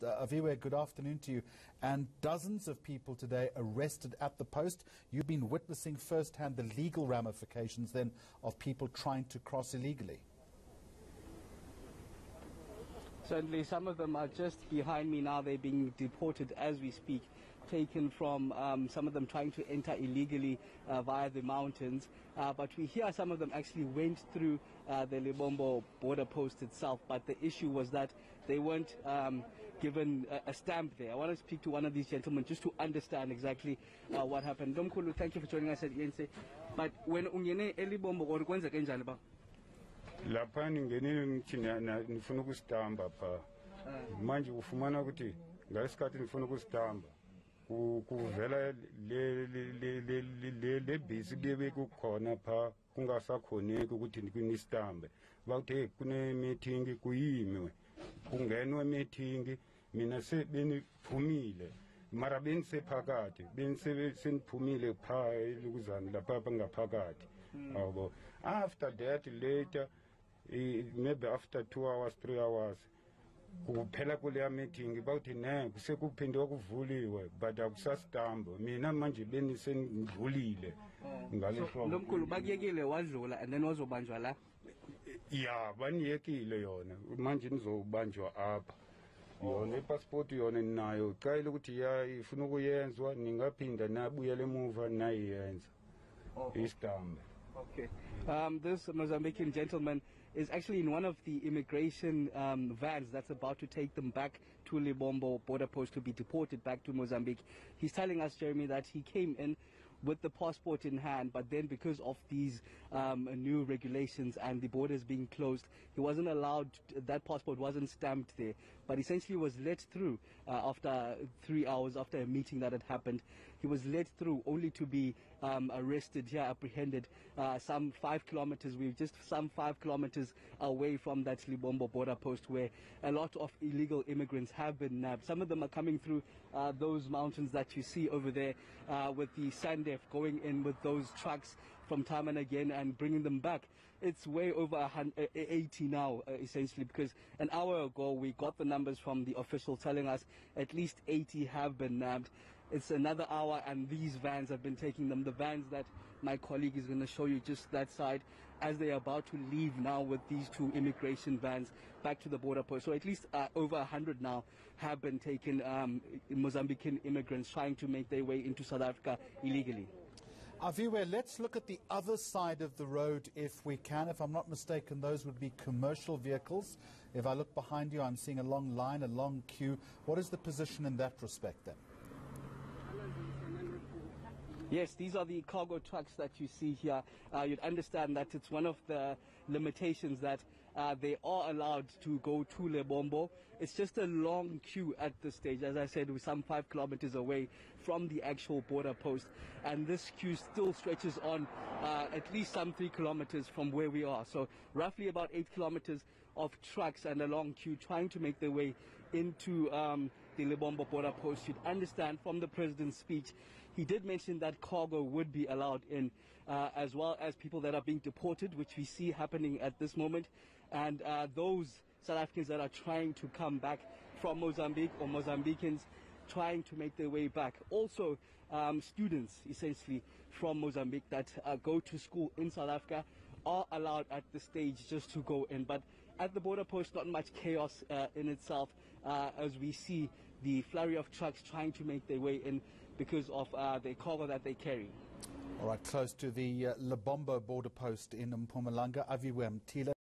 Aviwe, good afternoon to you. And dozens of people today arrested at the post. You've been witnessing firsthand the legal ramifications then of people trying to cross illegally. Certainly, some of them are just behind me now. They're being deported as we speak, taken from some of them trying to enter illegally via the mountains. But we hear some of them actually went through the Lebombo border post itself. But the issue was that they weren't given a stamp there. I want to speak to one of these gentlemen just to understand exactly what happened. Domkulu, thank you for joining us at ENC. But when ungene eLebombo or kwenza kanjani ba? Lapha ningenile nifuna ukusitamba pha manje ufumana ukuthi ngalesikhathi nifuna ukusitamba kuvela le bisi bebe kukhona pha kungasakhoneki ukuthi nistambe bathi kune meeting kuyimiwe kungenwe meeting mina sebeniphumile mara benisephakathi beniphumile pha elukuzana lapha ngaphakathi abo after that later maybe after 2 hours 3 hours kuphela kuleya meeting bawuthi ne sekuphindwe kuvuliwe but akusastambo mina manje benisendlulile ngaleso Nomkhulu bakuyekile wadlula and then wazobanjwa la ya baniyekile yona manje nizobanjwa apha yona ipassport yona ninayo cela ukuthi ya ifuna ukuyenzwa ningaphinda nabuyele emuva nayiyenza istambe. Okay. This Mozambican gentleman is actually in one of the immigration vans that's about to take them back to Lebombo border post to be deported back to Mozambique. He's telling us, Jeremy, that he came in with the passport in hand, but then because of these new regulations and the borders being closed, he wasn't allowed, that passport wasn't stamped there, but essentially was let through after 3 hours after a meeting that had happened. He was let through only to be arrested here, apprehended some 5 kilometers. We're just some 5 kilometers away from that Lebombo border post where a lot of illegal immigrants have been nabbed. Some of them are coming through those mountains that you see over there with the SANDF going in with those trucks from time and again and bringing them back. It's way over 80 now, essentially, because an hour ago we got the numbers from the official telling us at least 80 have been nabbed. It's another hour and these vans have been taking them. The vans that my colleague is going to show you just that side as they are about to leave now with these 2 immigration vans back to the border post. So at least over 100 now have been taken, Mozambican immigrants trying to make their way into South Africa illegally. Aviwe, let's look at the other side of the road if we can. If I'm not mistaken, those would be commercial vehicles. If I look behind you, I'm seeing a long line, a long queue. What is the position in that respect then? Yes, these are the cargo trucks that you see here. You'd understand that it's one of the limitations that they are allowed to go to Lebombo. It's just a long queue at this stage. As I said, we're some 5 kilometers away from the actual border post. And this queue still stretches on at least some 3 kilometers from where we are. So roughly about 8 kilometers of trucks and a long queue trying to make their way into the Lebombo border post. You'd understand from the president's speech, he did mention that cargo would be allowed in, as well as people that are being deported, which we see happening at this moment, and those South Africans that are trying to come back from Mozambique or Mozambicans trying to make their way back. Also, students, essentially, from Mozambique that go to school in South Africa are allowed at this stage just to go in. But at the border post, not much chaos in itself, as we see the flurry of trucks trying to make their way in because of the cargo that they carry. All right, close to the Lebombo border post in Mpumalanga, Aviwe Mtila.